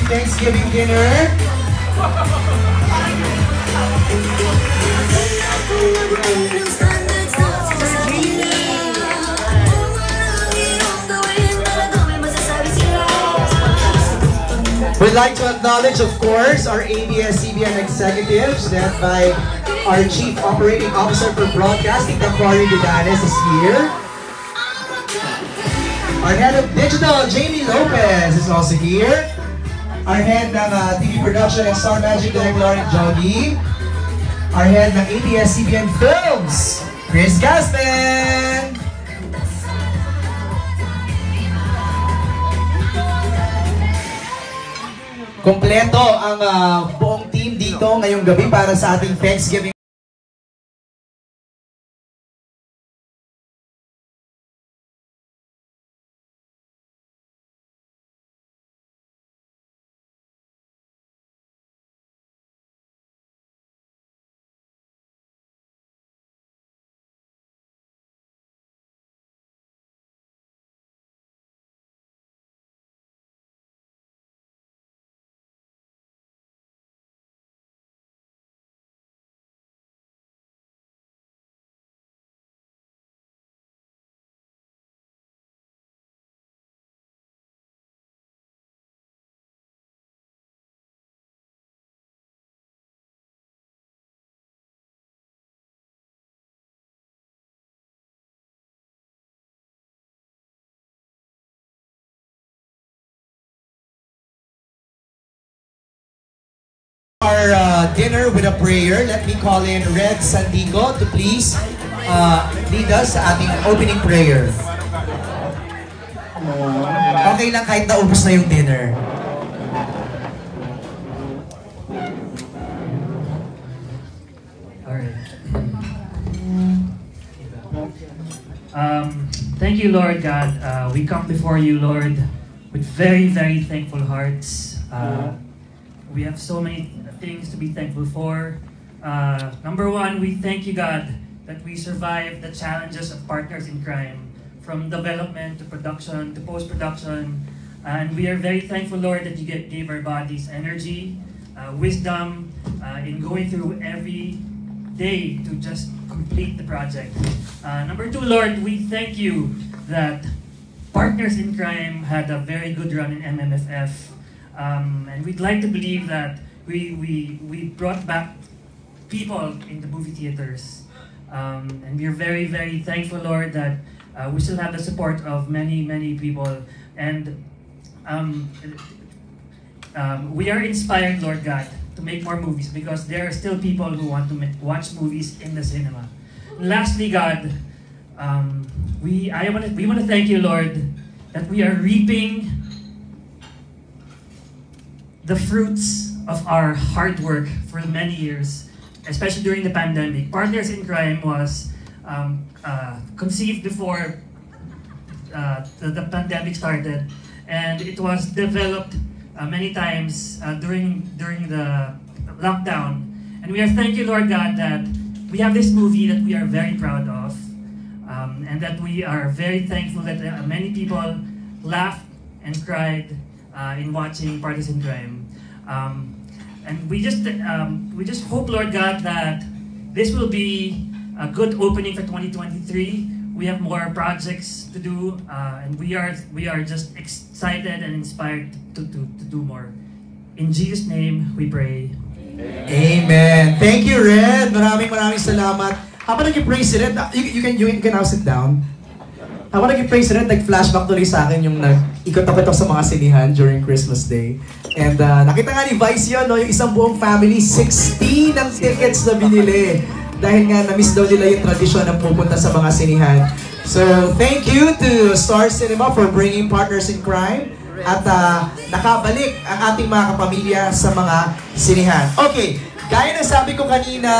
Thanksgiving dinner. We'd like to acknowledge, of course, our ABS-CBN executives, led by our Chief Operating Officer for Broadcasting, Daquari Dudanes, is here. Our Head of Digital, Jamie Lopez, is also here. Our Head ng TV Production and Star Magic, Direct Lauren Jogi. Our Head ng ABS-CBN Films, Chris Gaston. Kompleto ang buong team dito ngayong gabi para sa ating Thanksgiving. Our dinner with a prayer. Let me call in Red Sandico to please lead us sa ating opening prayer. Okay lang kahit naubos na yung dinner. Alright. Thank you, Lord God. We come before you, Lord, with very, very thankful hearts. We have so many things to be thankful for. Number one, we thank you, God, that we survived the challenges of partners in crime, from development to production to post-production. And we are very thankful, Lord, that you gave our bodies energy, wisdom in going through every day to just complete the project. Number two, Lord, we thank you that Partners in Crime had a very good run in MMFF. And we'd like to believe that we brought back people in the movie theaters. And we're very, very thankful, Lord, that we still have the support of many, many people. And we are inspired, Lord God, to make more movies because there are still people who want to watch movies in the cinema. Lastly, God, we want to thank you, Lord, that we are reaping the fruits of our hard work for many years, especially during the pandemic. Partners in Crime was conceived before the pandemic started, and it was developed many times during the lockdown. And we are thank you, Lord God, that we have this movie that we are very proud of, and that we are very thankful that many people laughed and cried in watching Partners in Crime. And we just hope, Lord God, that this will be a good opening for 2023. We have more projects to do, and we are just excited and inspired to do more. In Jesus' name, we pray. Amen. Thank you, Red. Maraming salamat. Habang nag-pray si Red, you can now sit down. Habang nag-pray si Red, nag-flashback tuloy sa akin yung nag-ikot-ikot sa mga sinihan during Christmas Day. And nakita nga ni Vice yun, no? Yung isang buong family, 60 ng tickets na binili. Dahil nga na-miss daw nila yung tradisyon na pupunta sa mga sinihan. So, thank you to Star Cinema for bringing Partners in Crime. At nakabalik ang ating mga kapamilya sa mga sinihan. Okay, gaya ng sabi ko kanina,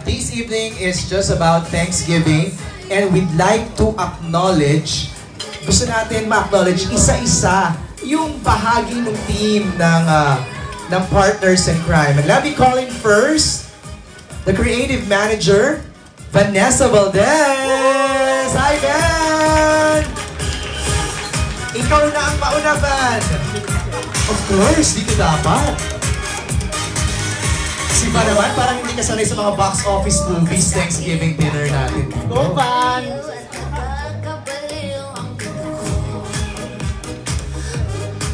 this evening is just about Thanksgiving. And we'd like to acknowledge, gusto natin ma-acknowledge isa-isa yung bahagi ng team ng Partners in Crime. And let me call in first the creative manager, Vanessa Valdez. Hi, Van! Ikaw na ang mauna, Van! Of course, dito dapat. Si Van naman, parang hindi ka sanay sa mga box office movies Thanksgiving dinner natin. Go, Van!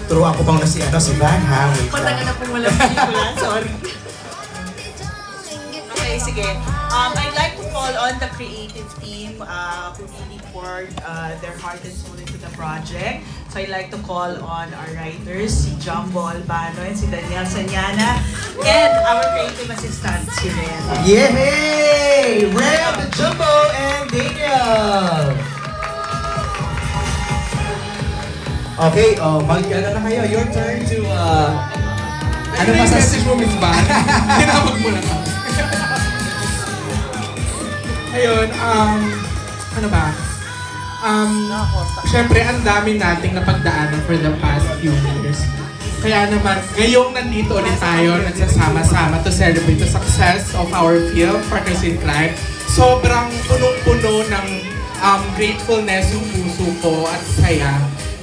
Turuan ko bang na si Van, ha? Wait Patagal lang. na pong walang pelikula, sorry. Okay, sige. I'd like to call on the creative team who really poured their heart and soul into the project. So I'd like to call on our writers, si Jumbo Albano and si Daniel Sanyana, and our creative assistant, si Ren. Yay! Red, Jumbo, and Daniel! Okay, mag-ano na kayo. Your turn to, ano message mo, Miss Van? Tinawag mo na ka. Ayun, ano ba? Siyempre, ang dami nating napagdaanan for the past few years. Kaya naman, ngayong nandito ulit tayo, nagsasama-sama to celebrate the success of our film, Partners in Crime. Sobrang punong-puno ng gratefulness yung puso ko at saya.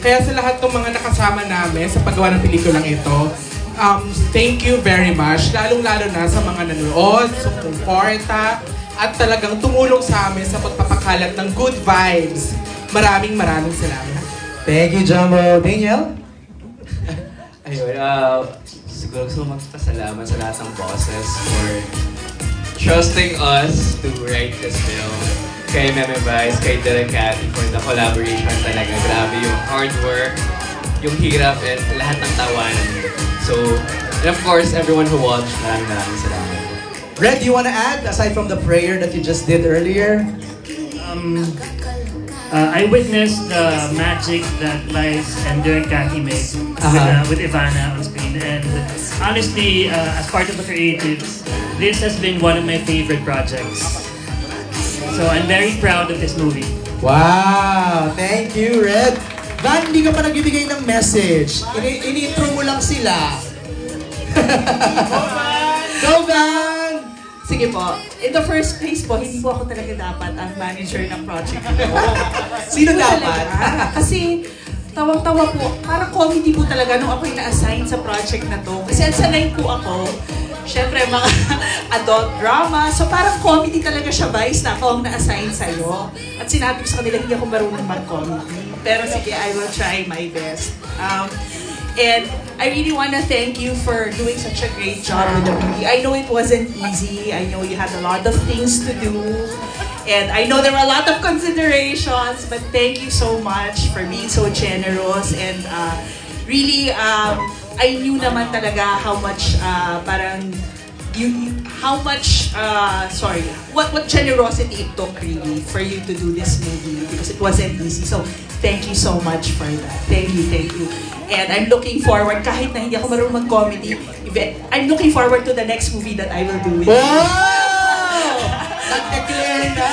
Kaya sa lahat ng mga nakasama namin sa paggawa ng pelikulang ito, thank you very much. Lalong-lalo na sa mga nanonood, sumuporta, at talagang tumulong sa amin sa pagpapakalat ng good vibes. Maraming salamat. Thank you, Jumbo. Daniel? Ayun, siguro gusto magpasalamat sa lahat ng bosses for trusting us to write this film. Kay Meme Vice, kay Direk Cathy for the collaboration talaga. Grabe yung hard work, yung hirap, and lahat ng tawanan. So, and of course, everyone who watched, maraming salamat. Red, do you want to add, aside from the prayer that you just did earlier? I witnessed the magic that Lies and Direk Cathy made with Ivana on screen, and honestly, as part of the creatives, this has been one of my favorite projects. So I'm very proud of this movie. Wow! Thank you, Red. Van, hindi ka pa nagbibigay ng message. Ini-intro mo lang sila. Go, Van! Sige po, in the first place po, hindi po ako talaga dapat ang manager ng project ko. Sino Hindi po dapat? talaga. Kasi tawang-tawa po, parang comedy po talaga nung ako yung na-assign sa project na to. Kasi ang sanay po ako, syempre mga adult drama. So parang comedy talaga siya, Vice, na ako ang na-assign sa'yo. At sinabi ko sa kanila, hindi ako marunong mag-comedy. Pero sige, I will try my best. And I really want to thank you for doing such a great job with the movie. I know it wasn't easy. I know you had a lot of things to do. And I know there were a lot of considerations, but thank you so much for being so generous. And really, I knew naman talaga how much what generosity it took really for you to do this movie, because it wasn't easy. So thank you so much for that. Thank you. And I'm looking forward, kahit na hindi ako marunong mag-comedy, I'm looking forward to the next movie that I will do with you. Wow! Nag-declare na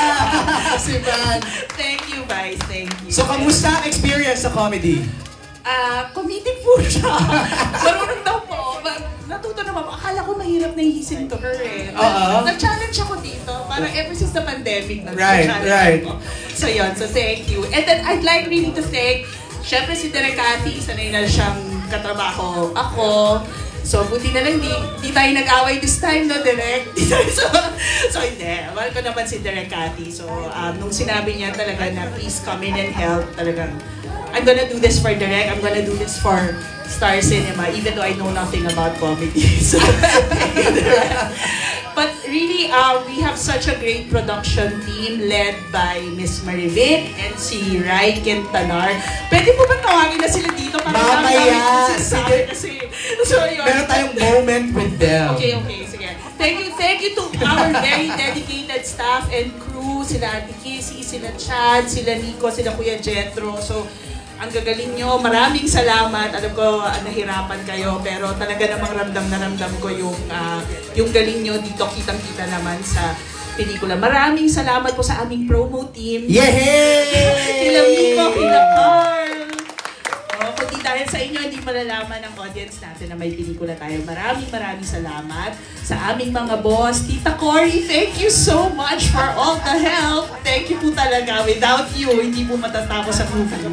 si Van. Thank you, guys. Thank you. So, kamusta ang experience sa comedy? Comedic po siya. Marunong daw po. Natuto naman po. Akala ko mahirap na i-listen to her eh. Nag-challenge ako dito. Parang ever since the pandemic. Right. So yun, so thank you. And then I'd like really to thank, syempre si Direk Cathy, sanay na siyang katrabaho ako. So buti na lang, di tayo nag-away this time, no, Direk? so hindi. Mahal ko naman si Direk Cathy. So nung sinabi niya talaga na please come in and help, talagang I'm gonna do this for Direk, I'm gonna do this for Star Cinema, even though I know nothing about comedy. So, but really, we have such a great production team led by Miss Marivic and si Rai Quintanar. Pwede po ba tawagin na sila dito? Mamaya! Sige. Kasi, so yun. Meron tayong moment with them. Okay, sige. Thank you to our very dedicated staff and crew, sila Ate Kissy, sila Chad, sila Nico, sila Kuya Jetro. So, ang gagaling nyo. Maraming salamat. Alam ko, nahirapan kayo, pero talaga namang ramdam na ramdam ko yung galing nyo dito. Kitang-kita naman sa pelikula. Maraming salamat po sa aming promo team. Yehey! Kila Miko, kila Carl. Kundi dahil sa inyo, hindi malalaman ng audience natin na may pelikula tayo. Maraming salamat sa aming mga boss. Tita Cory, thank you so much for all the help. Thank you po talaga. Without you, hindi po matatapos ang movie.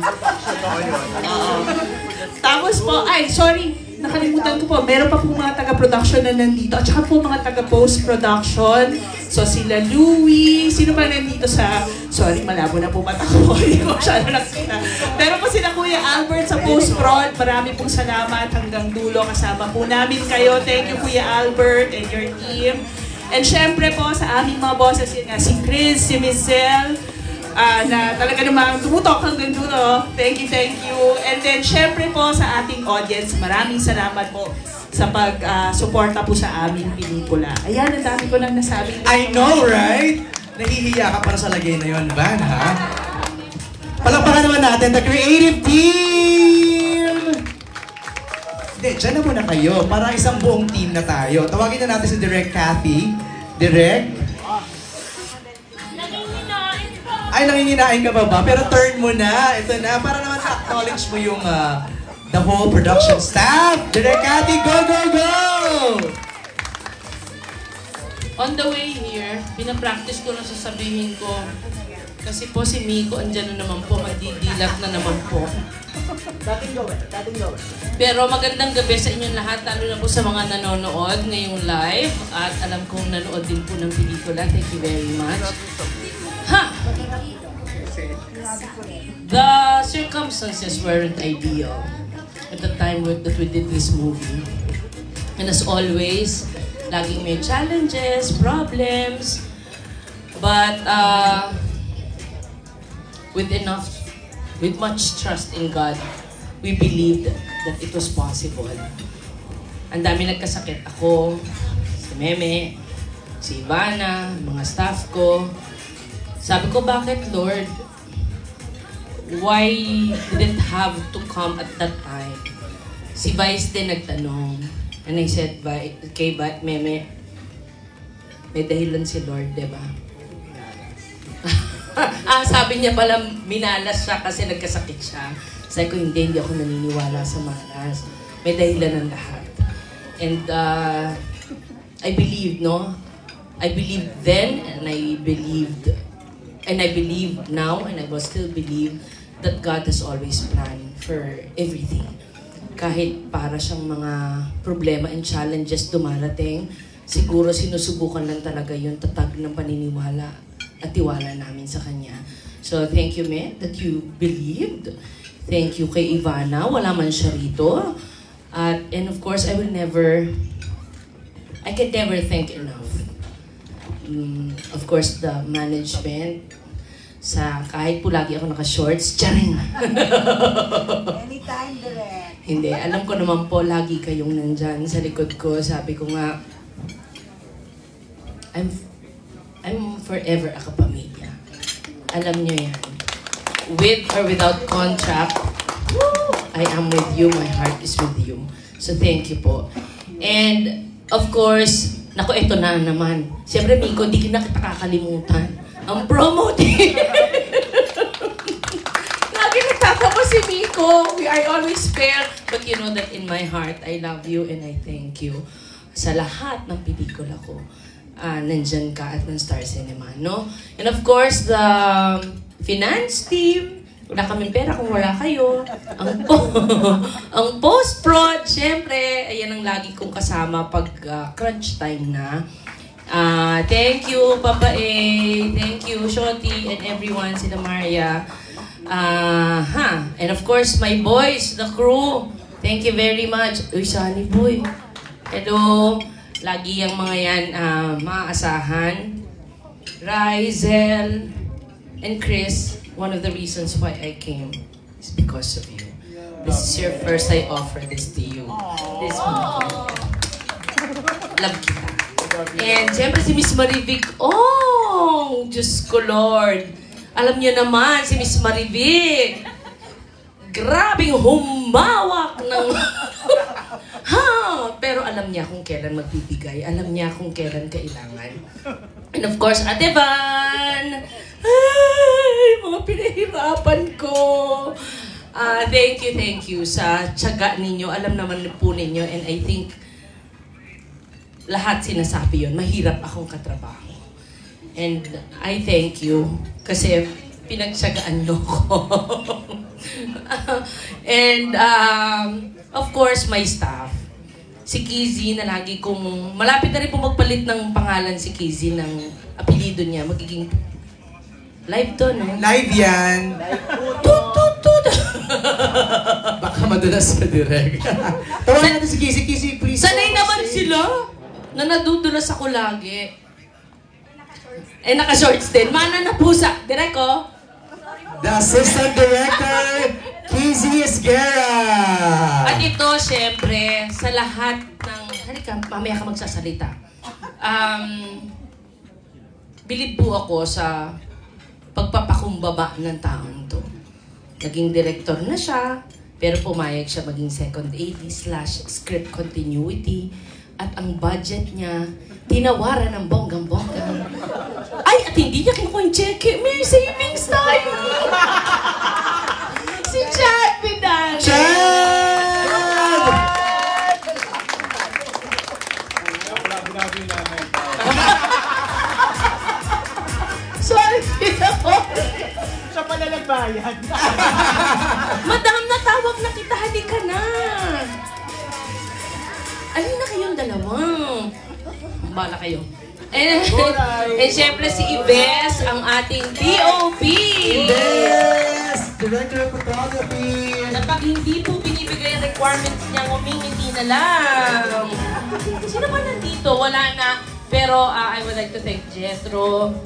Tapos po, ay, sorry, nakalimutan ko po, meron pa po mga taga-production na nandito, at saka po mga taga-post-production. So sila Louie, sino ba nandito sa, sorry, malabo na po mata ko, hindi ko masyado nakita. Pero po sila Kuya Albert sa post-prod, marami pong salamat hanggang dulo, kasama po namin kayo. Thank you Kuya Albert and your team. And syempre po sa aming mga bosses, yun nga, si Chris, si Michelle, na talaga namang tumutok hanggang dulo. Thank you, thank you. And then, syempre po sa ating audience, maraming salamat po sa pag-suporta po sa aming pelikula. Ayan, ang dami ko lang nasabi. I know, right? Nahihiya ka para sa lagay na yon, Van, ha? Palakpakan naman natin the creative team! Hindi, dyan na muna kayo. Para isang buong team na tayo. Tawagin na natin si Direk Cathy. Direk? Ay, nanginginain ka ba? Pero turn mo na. Ito na. Para naman acknowledge mo yung the whole production staff. Direk Cathy, go, go, go! On the way here, pinapractice ko na sasabihin ko. Kasi po si Miko, andyan na naman po, magdidilap na naman po. Dating gawin. Pero magandang gabi sa inyong lahat, lalo na po sa mga nanonood ngayong live. At alam kong nanood din po ng pelikula. Thank you very much. Ha! The circumstances weren't ideal at the time that we did this movie. And as always, laging may challenges, problems, but with much trust in God, we believed that it was possible. Ang dami nagkasakit ako, si Meme, si Ivana, mga staff ko. Sabi ko, bakit Lord? Why did it have to come at that time? Si Vice din nagtanong. And I said, kay Meme, may dahilan si Lord, diba? Sabi niya pala, minalas siya kasi nagkasakit siya. Sabi ko, hindi ako naniniwala sa malas. May dahilan ng lahat. And I believed, no? I believed then, and I believed, and I believe now, and I will still believe that God has always planned for everything. Kahit para siyang mga problema and challenges dumarating, siguro sinusubukan lang talaga yung tatag ng paniniwala at tiwala namin sa Kanya. So thank you, Me, that you believed. Thank you kay Ivana, wala man siya rito. And of course, I can never thank enough. Of course, the management, sa kahit po lagi ako naka-shorts, tiyarin. Anytime, Direk. Hindi, alam ko naman po, lagi kayong nandyan sa likod ko. Sabi ko nga, I'm forever a kapamilya. Alam niyo yan. With or without contract, I am with you, my heart is with you. So thank you po. And of course, naku, ito na naman. Siyempre, Miko, di na kita kakalimutan. Ang promo din. Lagi nagtatawa si Miko. We are always fair. But you know that in my heart, I love you and I thank you. Sa lahat ng pelikula ko, nandyan ka at ng Star Cinema, no? And of course, the finance team. Wala kaming pera kung wala kayo. Ang post-prod, syempre, ayan ang lagi kong kasama pag crunch time na. Thank you, Papa A. Thank you, Shoti, and everyone, sila Maria. And of course, my boys, the crew. Thank you very much. Uy, Sunny Boy. Hello. Lagi yung mga yan maaasahan. Rizel and Chris, one of the reasons why I came is because of you. This is your first I offer this to you. This movie. Love kita. And siyempre si Miss Marivig, Diyos ko Lord. Alam niyo naman, si Miss Marivig, grabing humawak ng... Pero alam niya kung kailan magbibigay. Alam niya kung kailan kailangan. And of course, Ate Van! Ay, mga pinahirapan ko. Thank you sa tiyaga ninyo. Alam naman po ninyo, and I think lahat sinasabi yun, mahirap akong katrabaho. And I thank you kasi pinagtsagaan nyo ko. And, of course, my staff. Si Kizzy na lagi kong... Malapit na rin po magpalit ng pangalan si Kizzy ng apelido niya. Magiging... Live to, no? Live yan. Tut, tut, tut. Baka madulas sa direct. Tawagan natin si Kizzy. Kizzy, please. Sanay naman sila na nadudulas ako lagi. Naka-shorts din. Mana na pusa. Direk, oh. The Assistant Director, Kizzy Esguerra. At ito, syempre, sa lahat ng... Halika, mamaya ka magsasalita. Bilib po ako sa pagpapakumbaba ng taong to. Naging director na siya, pero pumayag siya maging second AD/script continuity. At ang budget niya, tinawaran ng bonggang-bonggang. Ay, at hindi niya kinuha yung cheque. May savings tayo! Si Chad Vidal! Chad! Sorry, ako. Siya pala nagbayad. Madam, natawag na kita. Halika na. Alin na kayong dalawa? Bala kayo. And syempre si Ibes, ang ating DOP. Yes! Director of Photography. Na pag hindi po binibigay ang requirements niya, ngumingiti na lang. Sino ba nandito? Wala na. Pero I would like to thank Jethro,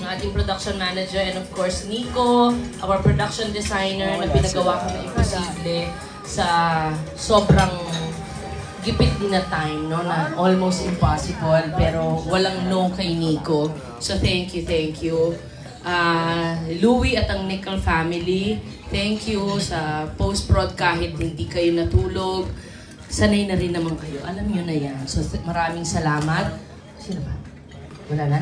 ang ating production manager, and of course Nico, our production designer, na pinagawa ko na imposible sa sobrang gipit din na time, no? Na almost impossible, pero walang no kay Nico. So thank you, thank you. Louie at ang Nickel family, thank you sa post-prod kahit hindi kayo natulog. Sanay na rin naman kayo. Alam nyo na yan. So maraming salamat. Sino ba? Wala na?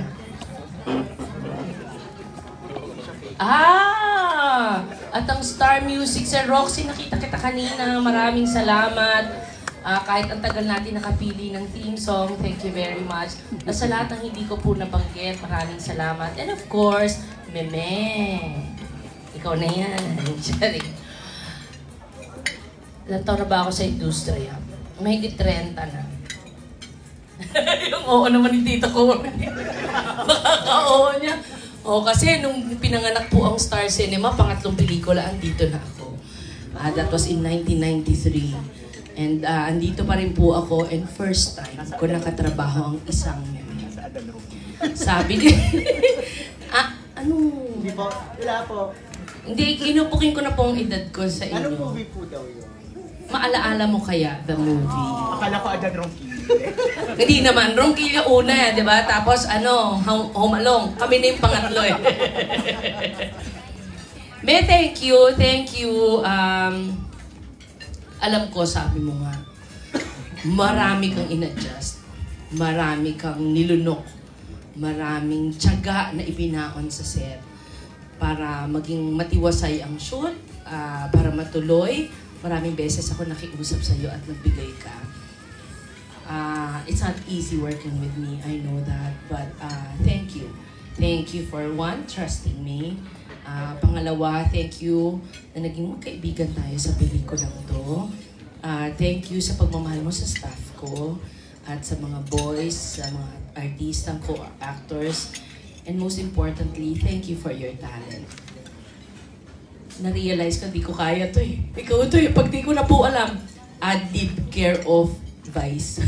At ang Star Music, Sir Roxy, nakita kita kanina. Maraming salamat. Kahit ang tagal natin nakapili ng theme song, thank you very much. At sa lahat ng hindi ko po nabanggit, maraming salamat. And of course, Meme. Ikaw na yan. Sorry. Ilan taon na ba ako sa industriya? Mahigit 30 na. Yung oo naman ni tito ko. Makaka-oo niya. Kasi nung pinanganak po ang Star Cinema, pangatlong pelikula, andito na ako. That was in 1993. And andito pa rin po ako, and first time ko nakatrabaho ang isang Meme. Sabi ni... ano? Hindi po. Wala po. Hindi, inupukin ko na po ang edad ko sa inyo. Anong movie po daw yun? Maalaala mo kaya, the movie? Akala ko agad Ronquillo. Hindi naman, Ronquillo una, di ba? Tapos Home Alone. Kami na yung pangatlo eh. May, thank you, thank you. Alam ko, sabi mo nga, marami kang in-adjust, marami kang nilunok, maraming tiyaga na ibinaon sa set para maging matiwasay ang shoot, para matuloy. Maraming beses ako nakiusap sa iyo at nagbigay ka. It's not easy working with me, I know that, but thank you. Thank you for one, trusting me. Pangalawa, thank you na naging magkaibigan tayo sa pelikulang to. Thank you sa pagmamahal mo sa staff ko at sa mga boys, sa mga artistang ko, actors. And most importantly, thank you for your talent. Na-realize ko, di ko kaya to eh. Ikaw to eh, pag di ko na po alam, ad-lib care of Vice.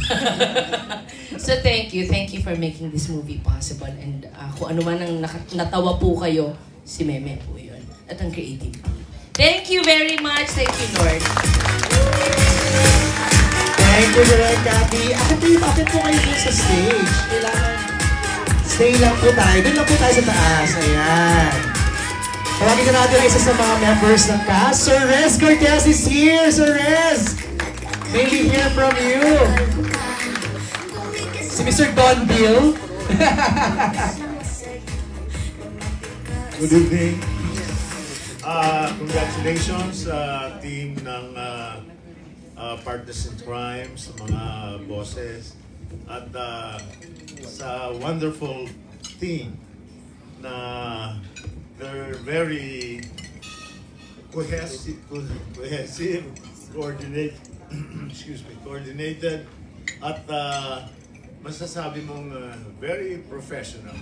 So thank you for making this movie possible. And kung ano man ang natawa po kayo, si Meme po yun. At ang creative team. Thank you very much. Thank you, Lord. Thank you, Direk Cathy. Akit po kayo dun sa stage. Kailangan stay lang po tayo. Doon lang po tayo sa taas. Ayan. Tawagin na natin isa sa mga members ng cast. Sir Rez Cortez is here. Sir Rez! May we hear from you. Si Mr. Don Bill. Good evening. Congratulations sa team ng Partners in Crime, sa mga bosses, at sa wonderful team na they're very cohesive, coordinated, at masasabi mong very professional.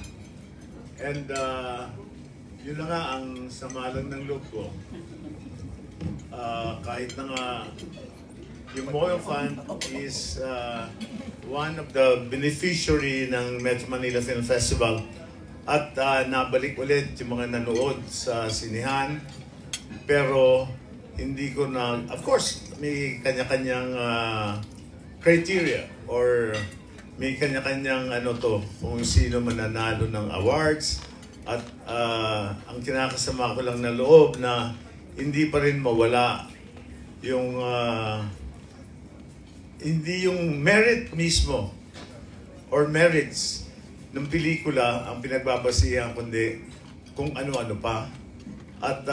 And yun na nga ang sama lang ng loob ko. Kahit na nga yung Moyle Fund is one of the beneficiary ng Metro Manila Film Festival, at nabalik ulit yung mga nanood sa sinihan, pero hindi ko na, of course, may kanya-kanyang criteria or may kanya-kanyang kung sino mananalo ng awards, at ang kinakasama ko lang na loob na hindi pa rin mawala yung hindi yung merit mismo or merits ng pelikula ang pinagbabasihan, kundi kung ano-ano pa. At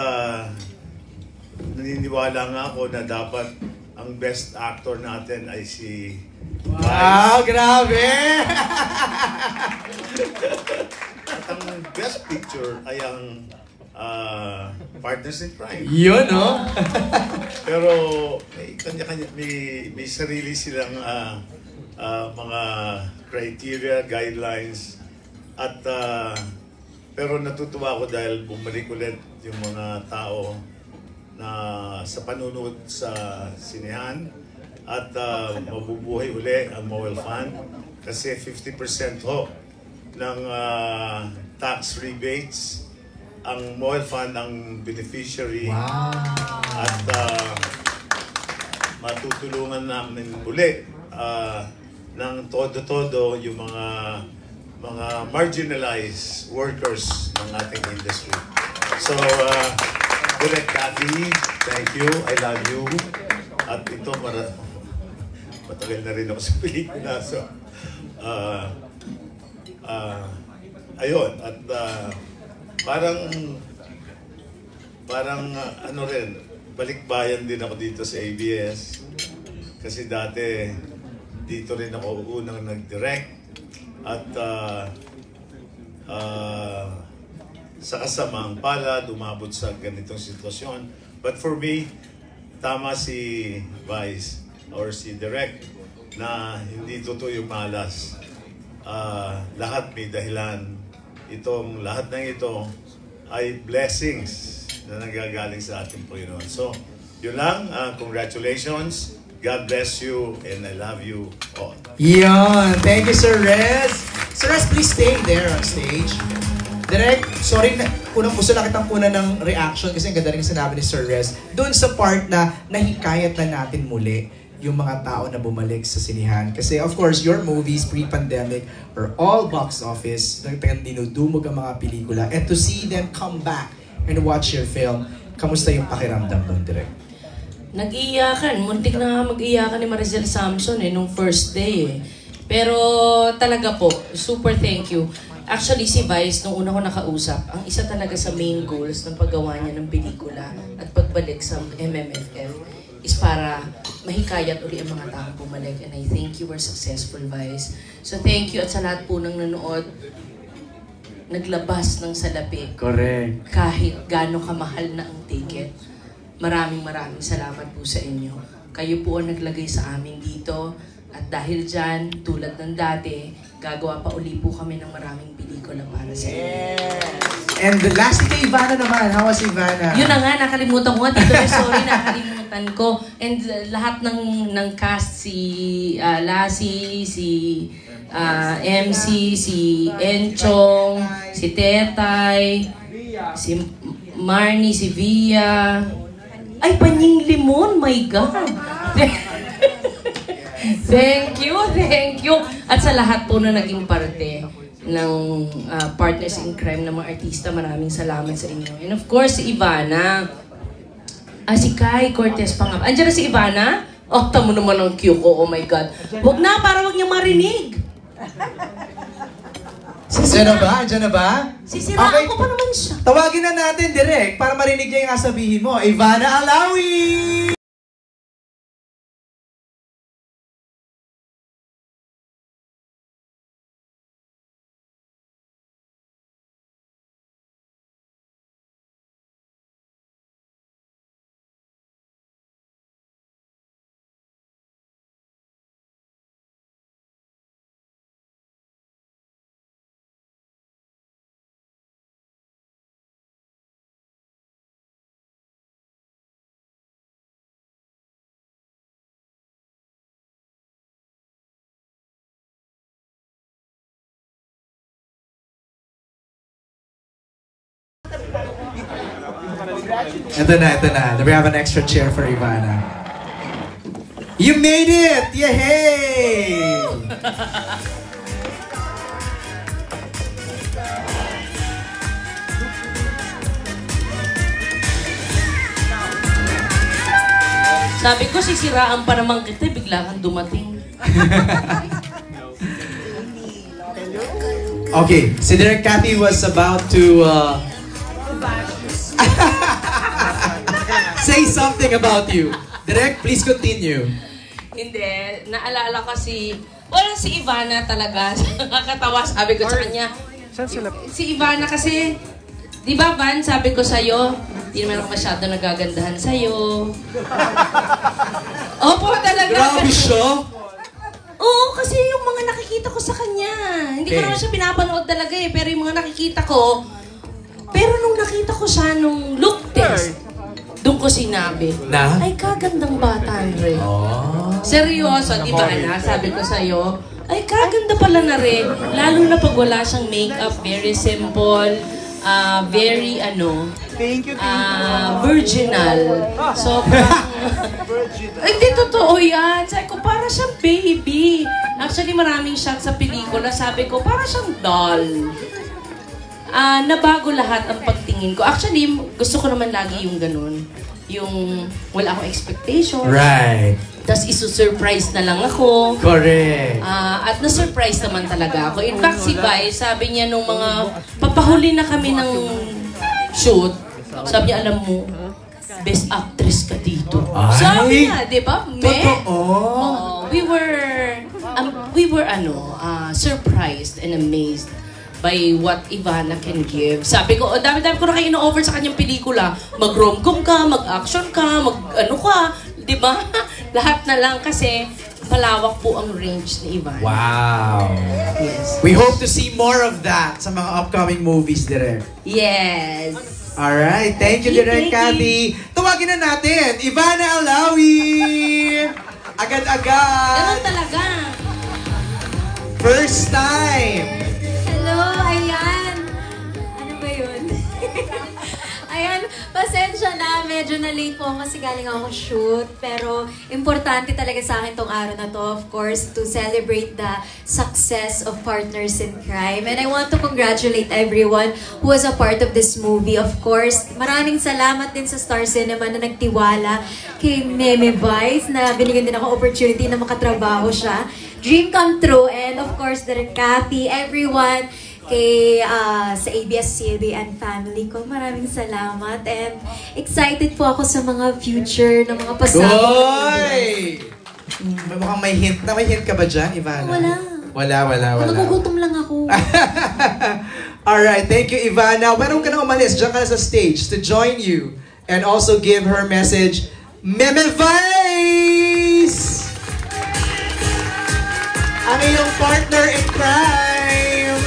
naniniwala nga ako na dapat ang best actor natin ay si Wow, grabe! At ang best picture ay ang Partners in Crime. Yun, no? Pero may kanya-kanya, may sarili silang mga criteria, guidelines, at pero natutuwa ako dahil bumalik ulit yung mga tao na sa panunood sa sinehan, at mabubuhay uli ang Moyle Fund kasi 50% ho ng tax rebates ang Moyle Fund ang beneficiary. Wow. At matutulungan namin uli ng todo-todo yung mga marginalized workers ng ating industry. So, Direk Cathy, thank you. I love you. At ito, matagal na rin ako sa pelikula. So, ayun. At parang ano rin, balikbayan din ako dito sa ABS. Kasi dati, dito rin ako unang nag-direct. At sa kasamang palad, umabot sa ganitong sitwasyon. But for me, tama si Vice or si Direk na hindi totoo yung malas. Lahat may dahilan. Lahat ng ito ay blessings na nanggagaling sa ating Panginoon. So, yun lang. Congratulations. God bless you and I love you all. Yun. Thank you, Sir Rez. Sir Rez, please stay there on stage. Direk, sorry, gusto lang kitang kuna ng reaction kasi ang ganda rin sinabi ni Sir Rez. Doon sa part na nahikayat na natin muli yung mga tao na bumalik sa sinihan. Kasi of course, your movies pre-pandemic are all box office. Nagtagang dinudumog ang mga pelikula. And to see them come back and watch your film, kamusta yung pakiramdam doon, Direk? Nag-iiyakan. Muntik na nga mag-iiyakan ni Maricel Samson nung first day eh. Pero talaga po, super thank you. Actually, si Vice, nung una ko nakausap, ang isa talaga sa main goals ng paggawa niya ng pelikula at pagbalik sa MMFF is para mahikayat uli ang mga taong bumalik. And I think you were successful, Vice. So thank you at sa lahat po ng nanood, naglabas ng salapi. Correct. Kahit gaano kamahal na ang ticket. Maraming salamat po sa inyo. Kayo po ang naglagay sa amin dito. At dahil dyan, tulad ng dati, gagawa pa uli po kami ng maraming pelikula para sa inyo. And the last kay Ivana naman. How was Ivana? Yun na nga, nakalimutan ko nga. Tito, sorry, nakalimutan ko. And lahat ng cast, si Lassie, si MC, si Enchong, si Tetay, si Marnie, si Via. Ay, Panying Limon, my God! Thank you! At sa lahat po na naging parte ng Partners in Crime ng mga artista, maraming salamat sa inyo. And of course, si Ivana. Si Kai Cortez pa nga. Andiyan na si Ivana? Oh, tamo naman ang cue ko. Oh my God. Huwag na, para wag niya marinig. Andiyan na ba? Andiyan na ba? Sisiraan ko pa naman siya. Tawagin na natin direct para marinig niya yung sabihin mo. Ivana Alawi! Ito na. We have an extra chair for Ivana. You made it! Yay! Sabi ko, sisiraan pa naman kita, bigla kang dumating. Okay, si Direk Cathy was about to say something about you. Direk, please continue. Hindi, naalala ko si Ivana talaga. Nakakatawa, sabi ko sa kanya. Si Ivana kasi, di ba Van, sabi ko sa'yo, di naman ako masyado nagagandahan sa'yo. Opo, talaga. Grabe siya. Oo, kasi yung mga nakikita ko sa kanya. Hindi ko naman siya pinapanood talaga eh, pero yung mga nakikita ko, pero nung nakita ko siya nung look test, doon ko sinabi, Na? ay kagandang bata, Andre. Oh. Seryoso, di ba na? Sabi ko sa'yo, ay kaganda pala na rin. Lalo na pag wala siyang makeup, very simple, very Thank you. virginal. Sobrang... Hindi, totoo yan. Sabi ko, para siyang baby. Actually, maraming shots sa pelikula. Sabi ko, para siyang doll. Nabago lahat ang pagtingin ko. Actually, gusto ko naman lagi yung ganun. Yung wala akong expectation. Right. Tapos isusurprise na lang ako. Correct. At na-surprise naman talaga ako. In fact, si Vi, sabi niya nung mga papahuli na kami ng shoot, sabi niya, alam mo, best actress ka dito. Ay, sabi niya, di ba? Totoo. We were surprised and amazed by what Ivana can give. Sabi ko, dami-dami ko na kayo ino-over sa kanyang pelikula. Mag-romcom ka, mag-action ka, mag-ano ka, di ba? Lahat na lang kasi palawak po ang range ni Ivana. Wow. Yes. We hope to see more of that sa mga upcoming movies, Direk. Yes. Alright, thank you, Direk Thank you. Cathy. Tawagin na natin, Ivana Alawi! Ganun Agad-agad! talaga. First time! Hello, ayan. Ano ba yun? Ayan, pasensya na. Medyo na-late po ako kasi galing ako shoot. Pero importante talaga sa akin tong araw na to, of course, to celebrate the success of Partners in Crime. And I want to congratulate everyone who was a part of this movie. Of course, maraming salamat din sa Star Cinema na nagtiwala kay Meme Vice na binigyan din ako opportunity na makatrabaho siya. Dream come true. And of course, Direk Cathy, everyone, kay sa ABS-CBN family ko. Maraming salamat. And excited po ako sa mga future ng mga pasama. Goy! Mukhang may hint. May hint ka ba dyan, Ivana? Wala. Nagugutom lang ako. Alright, thank you, Ivana. Pero ka na umalis, dyan ka na sa stage to join you and also give her message, Meme Vice! Ang iyong partner in crime!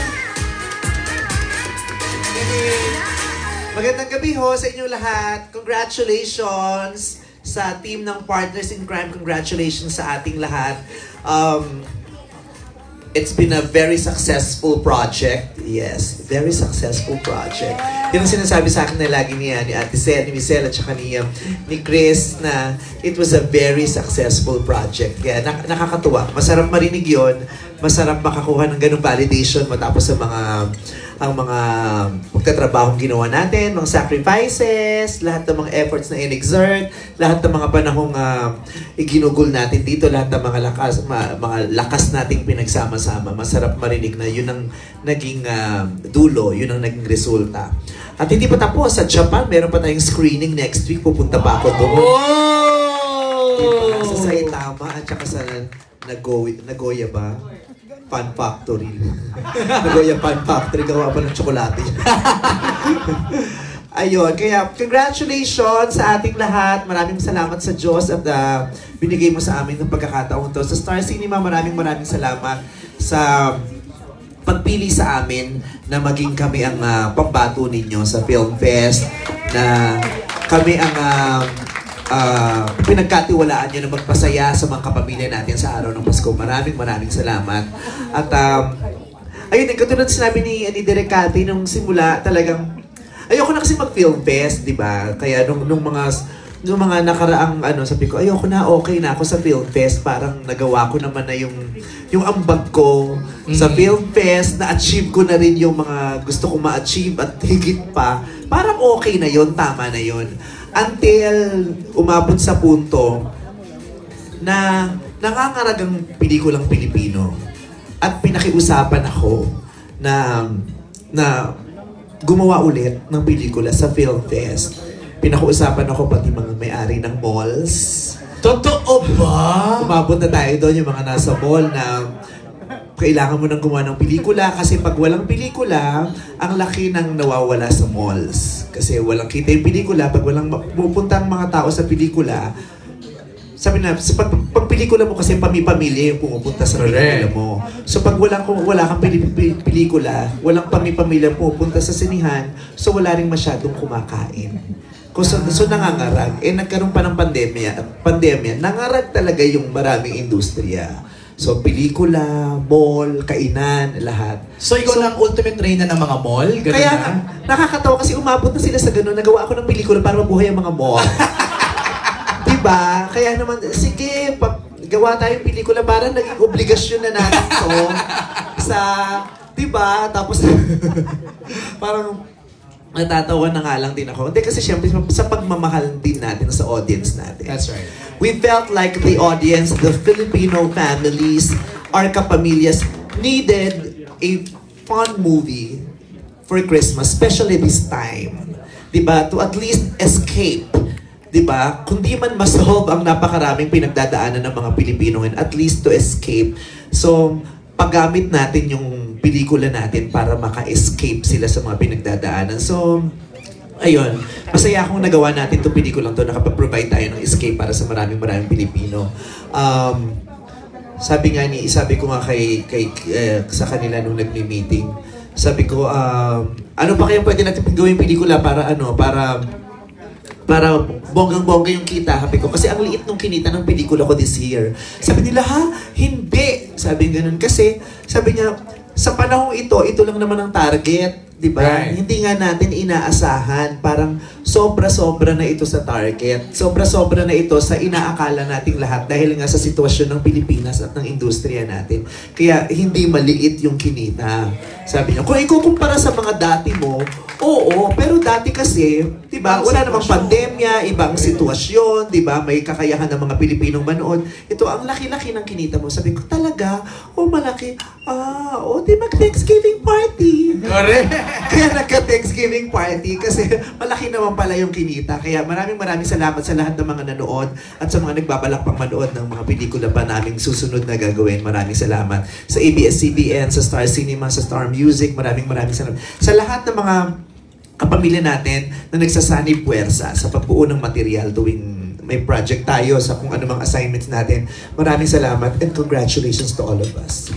Magandang gabi ho sa inyong lahat. Congratulations sa team ng Partners in Crime. Congratulations sa ating lahat. It's been a very successful project. Yes, very successful project. Yun ang sinasabi sa akin na lagi ni Ate Sel, ni Michelle at saka ni Chris na it was a very successful project. Kaya nakakatuwa. Masarap marinig yon, masarap makakuha ng ganung validation matapos sa ang mga pagtatrabahong ginawa natin, mga sacrifices, lahat ng mga efforts na in-exert, lahat ng mga panahong iginugol natin dito, lahat ng mga lakas nating pinagsama-sama. Masarap marinig na yun ang naging dulo, yun ang naging resulta. At hindi pa tapos, sa Japan, meron pa tayong screening next week. Pupunta pa ako doon. Diba? Sa Saitama at saka sa Nagoya ba? Pan Factory. Nagoya Pan Factory. Gawa pa ng tsokolate. Ayun. Kaya, congratulations sa ating lahat. Maraming salamat sa Diyos at binigay mo sa amin ng pagkakataon to. Sa Star Cinema, maraming salamat sa pagpili sa amin na maging kami ang pambato ninyo sa Film Fest, na kami ang pinagkatiwalaan nyo na magpasaya sa mga kapamilya natin sa araw ng Pasko. Maraming salamat. At ayun, katulad sinabi ni Direk Cathy, nung simula talagang ayoko na kasi mag-film fest, di ba? Kaya nung mga nakaraang sabi ko, ayoko na, okay na ako sa film fest. Parang nagawa ko naman na yung ambag ko sa film fest, na-achieve ko na rin yung mga gusto kong ma-achieve at higit pa. Parang okay na yon, tama na yon. Until umabot sa punto na nangangaragang pelikulang Pilipino at pinakiusapan ako na gumawa ulit ng pelikula sa film fest. Pinakiusapan ako pati mga may-ari ng malls. Totoo ba? Umabot na tayo doon, yung mga nasa mall na kailangan mo nang gumawa ng pelikula kasi pag walang pelikula, ang laki nang nawawala sa malls. Kasi walang kita yung pelikula, pag walang pupunta ang mga tao sa pelikula, sabi na, pag pelikula mo kasi pamilya yung pumupunta sa pelikula mo. So pag wala kang pelikula, walang pamilya pumupunta sa sinihan, so wala rin masyadong kumakain. So nangangarag. Nagkaroon pa ng pandemya, nangarag talaga yung maraming industriya. So pelikula, mall, kainan, lahat. So ikaw lang ultimate reyna ng mga mall? Ganun Kaya na? nakakatawa kasi umabot na sila sa ganun. Nagawa ako ng pelikula para mabuhay ang mga mall. Diba? Kaya naman, sige, gawa tayong pelikula para naging obligasyon na natin to sa, diba? Tapos, parang natatawa na nga lang din ako. Hindi kasi syempre, sa pagmamahal din natin sa audience natin. That's right. We felt like the audience, the Filipino families, our kapamilyas needed a fun movie for Christmas, especially this time. Diba? To at least escape. Diba? Kundi man masolve ang napakaraming pinagdadaanan ng mga Pilipino and at least to escape. So, paggamit natin yung pelikula natin para maka-escape sila sa mga pinagdadaanan. So, ayun. Masaya akong nagawa natin itong pelikulang to. Nakapag-provide tayo ng escape para sa maraming Pilipino. Sabi ko nga sa kanila nung nagmi-meeting, sabi ko, ano pa kaya pwede natin gawin pelikula para bonggang-bongga yung kita, sabi ko. Kasi ang liit nung kinita ng pelikula ko this year. Sabi nila, ha? Hindi! Sabi ganun. Kasi, sabi niya, sa panahong ito lang naman ang target. Diba? Right. Hindi nga natin inaasahan. Parang sobra-sobra na ito sa target. Sobra-sobra na ito sa inaakala nating lahat dahil nga sa sitwasyon ng Pilipinas at ng industriya natin. Kaya hindi maliit yung kinita. Sabi niya, kung ikukumpara sa mga dati mo, oo, pero dati kasi, diba, wala namang pandemya, ibang sitwasyon, diba, may kakayahan ng mga Pilipinong manood. Ito, ang laki-laki ng kinita mo. Sabi ko, talaga? O malaki? Di mag-Thanksgiving party. Correct. Kaya nagka-Thanksgiving party kasi malaki naman pala yung kinita. Kaya maraming salamat sa lahat ng mga nanood at sa mga nagbabalak pang manood ng mga pelikula pa naming susunod na gagawin. Maraming salamat. Sa ABS-CBN, sa Star Cinema, sa Star Music, maraming salamat. Sa lahat ng mga kapamilya natin na nagsasanib puwersa sa pagbuo ng material tuwing may project tayo sa kung ano mang assignments natin. Maraming salamat and congratulations to all of us.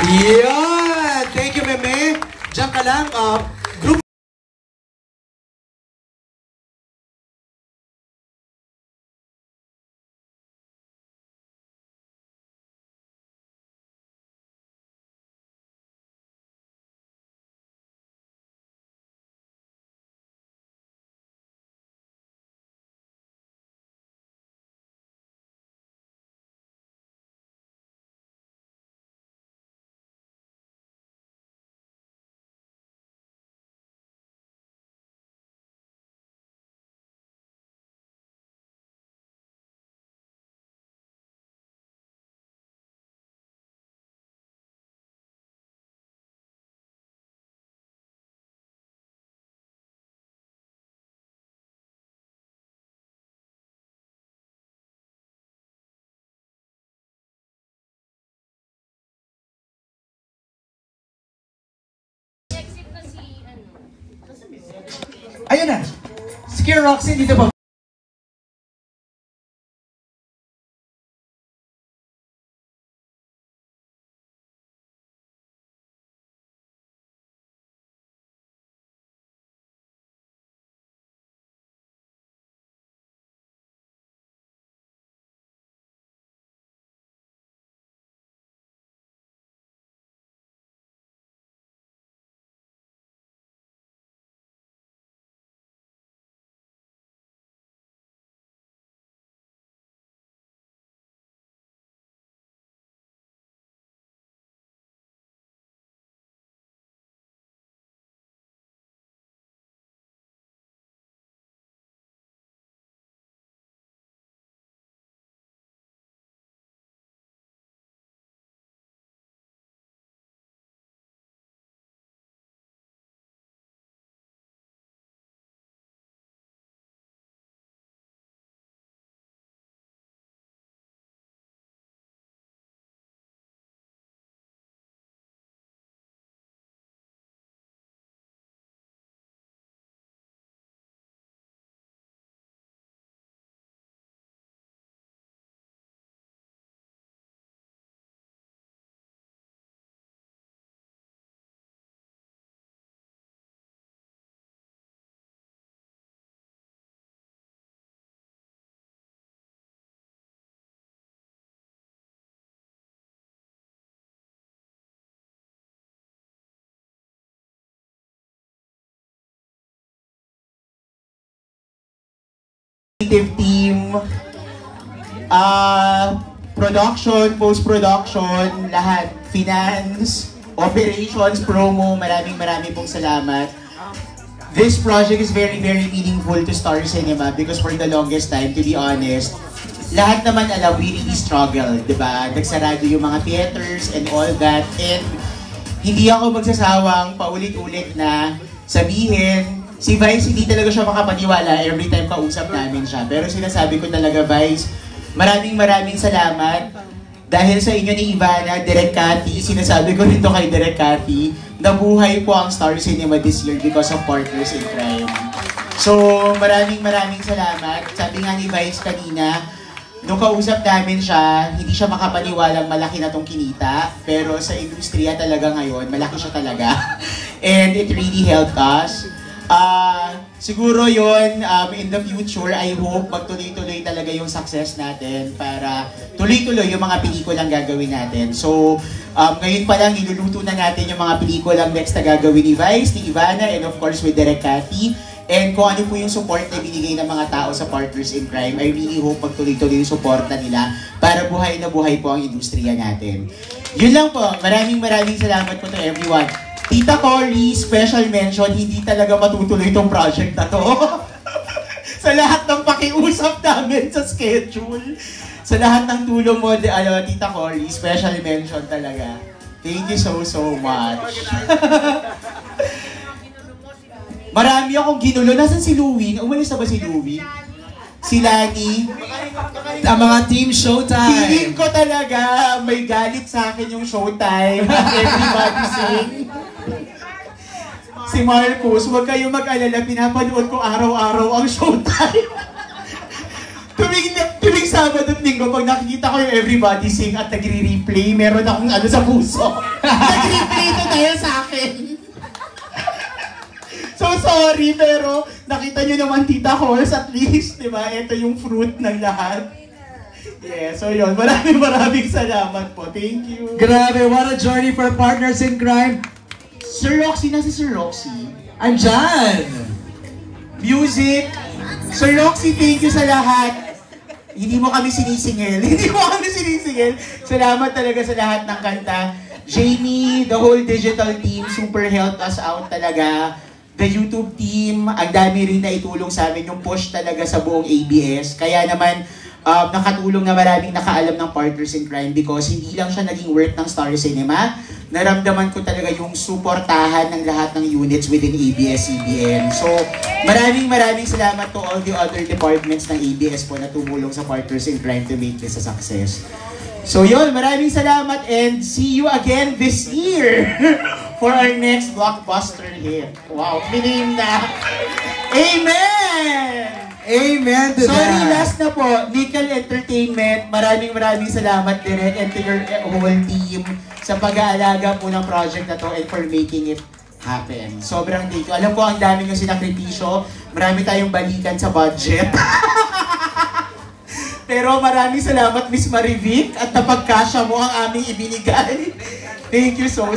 Yeah! Thank you, Meme. Diyan ka lang. Group ayun na. Sige, Roxy, dito ba? creative team, production, post-production, lahat, finance, operations, promo, maraming pong salamat. This project is very meaningful to Star Cinema because for the longest time, to be honest, lahat naman alam, we really struggle, di ba? Nagsarado yung mga theaters and all that. And hindi ako magsasawang paulit-ulit na sabihin, si Vice hindi talaga siya makapaniwala every time kausap namin siya. Pero sinasabi ko talaga, Vice, maraming salamat. Dahil sa inyo ni Ivana, Direk Cathy, sinasabi ko rin to kay Direk Cathy, nabuhay po ang Star Cinema this year because of Partners in Crime. So, maraming salamat. Sabi nga ni Vice kanina, nung kausap namin siya, hindi siya makapaniwalang malaki na tong kinita. Pero sa industriya talaga ngayon, malaki siya talaga. And it really helped us. Siguro yon in the future, I hope magtuloy-tuloy talaga yung success natin para tuloy-tuloy yung mga pelikulang gagawin natin. So, ngayon pa lang, niluluto na natin yung mga pelikulang next na gagawin ni Vice, ni Ivana, and of course with Direk Cathy. And kung ano po yung support na binigay ng mga tao sa Partners in Crime, I really hope magtuloy-tuloy yung suporta nila para buhay na buhay po ang industriya natin. Yun lang po. Maraming salamat po to everyone. Tita Cory, special mention, hindi talaga matutuloy itong project na to. Sa lahat ng pakiusap namin sa schedule, sa lahat ng tulong mo, Tita Cory, special mention talaga. Thank you so much. Marami akong ginulo. Nasaan si Louie? Umalis na ba si Louie? Si Lani? Ang mga team Showtime. Feeling ko talaga may galit sa akin yung Showtime. Everybody sing. Si Marcos, huwag kayong mag-alala. Pinapanood ko araw-araw ang Showtime. Tuwing Sabado at Linggo, pag nakikita ko yung Everybody Sing at nagre-replay, meron akong ano sa puso. Nag-replay ito dahil sa akin. So sorry, pero nakita nyo naman Tita Horse at least, di ba? Ito yung fruit ng lahat. Yeah, so yun. Maraming salamat po. Thank you. Grabe, what a journey for Partners in Crime. Sir Roxy, nasa Sir Roxy? Andyan! Music. Sir Roxy, thank you sa lahat. Hindi mo kami sinisingil. Salamat talaga sa lahat ng kanta. Jamie, the whole digital team, super helped us out talaga. The YouTube team, ang dami rin na itulong sa amin yung push talaga sa buong ABS. Kaya naman, nakatulong na maraming nakaalam ng Partners in Crime because hindi lang siya naging work ng Star Cinema. Naramdaman ko talaga yung suportahan ng lahat ng units within ABS-CBN. So, maraming salamat to all the other departments ng ABS po na tumulong sa Partners in Crime to make this a success. So yun, maraming salamat and see you again this year for our next blockbuster hit. Wow, miname na. Amen! Amen to Sorry, that. last na po. Nickel Entertainment, maraming salamat Direk and to your whole team sa pag-aalaga po ng project na to and for making it happen. Sobrang thank you. Alam ko ang dami ng sinakripisyo. Marami tayong balikan sa budget. Pero maraming salamat Miss Marivic at napagkasya mo ang aming ibinigay. Thank you so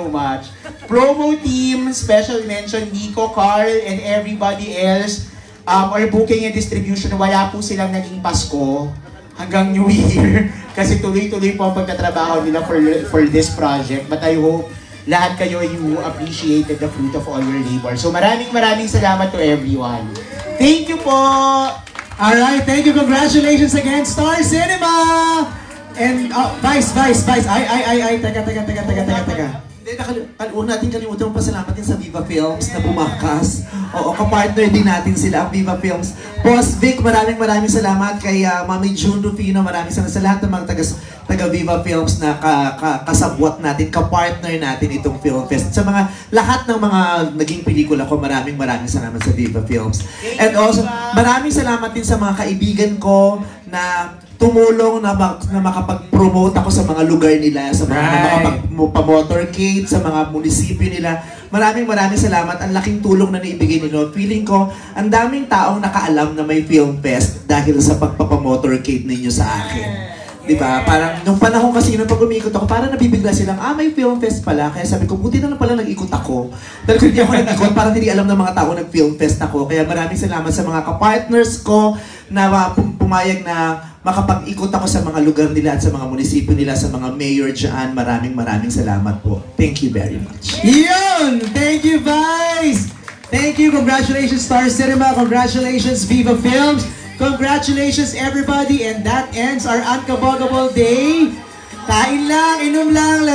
much. Promo team, special mention Nico, Carl, and everybody else. Our booking and distribution, wala po silang naging Pasko hanggang New Year. Kasi tuloy-tuloy po ang pagtatrabaho nila for this project. But I hope lahat kayo, you appreciated the fruit of all your labor. So maraming salamat to everyone. Thank you po! Alright, thank you. Congratulations again, Star Cinema! And, Vice. Ay, teka. Huwag natin kalimutan ang pasalamat din sa Viva Films na bumakas. Oo, kapartner din natin sila ang Viva Films. Boss Vic, maraming salamat kay Mami June Rufino. Maraming salamat sa lahat ng mga taga Viva Films na kasabwat natin, kapartner natin itong Film Fest. Sa mga lahat ng mga naging pelikula ko, maraming salamat sa Viva Films. And also, maraming salamat din sa mga kaibigan ko na tumulong na makapag-promote ako sa mga lugar nila, sa mga makapag-motorcade, sa mga munisipyo nila. Maraming salamat. Ang laking tulong na naibigay nila. Feeling ko, ang daming taong nakaalam na may Film Fest dahil sa pagpapamotorcade ninyo sa akin. Diba? Parang nung panahon kasi nung pag umikot ako, parang nabibigla silang, may film fest pala. Kaya sabi ko, buti na lang pala nag-ikot ako. Dahil kung hindi ako nag-ikot, parang hindi alam ng mga tao nag-film fest ako. Kaya maraming salamat sa mga kapartners ko na pumayag na makapag-ikot ako sa mga lugar nila at sa mga munisipyo nila, sa mga mayor dyan. Maraming salamat po. Thank you very much. Yun! Thank you, Vice! Thank you! Congratulations, Star Cinema! Congratulations, Viva Films! Congratulations, everybody! And that ends our Unkabogable Day! Kain lang, inom lang,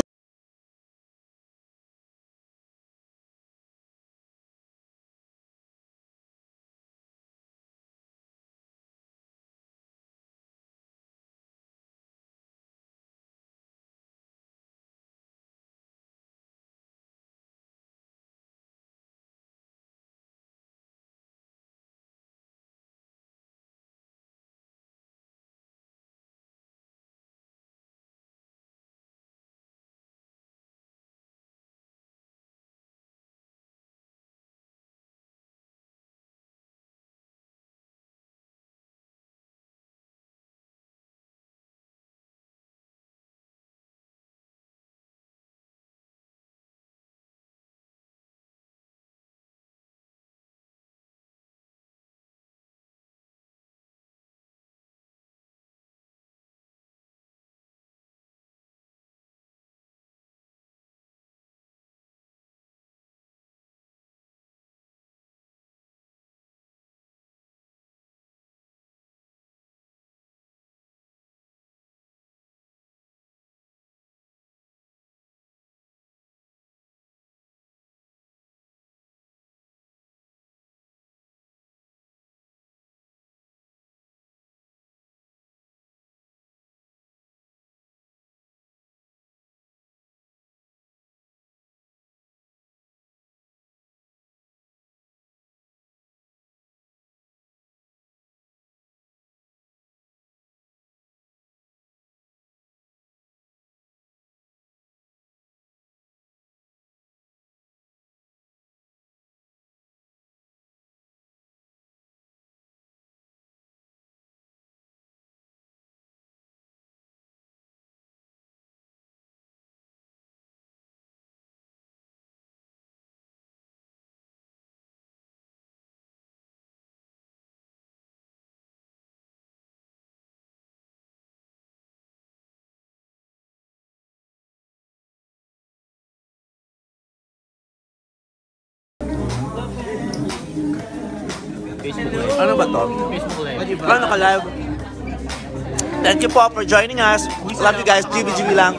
Ano ba to? Ano ka-live? Thank you po for joining us. Love you guys. GBGB lang.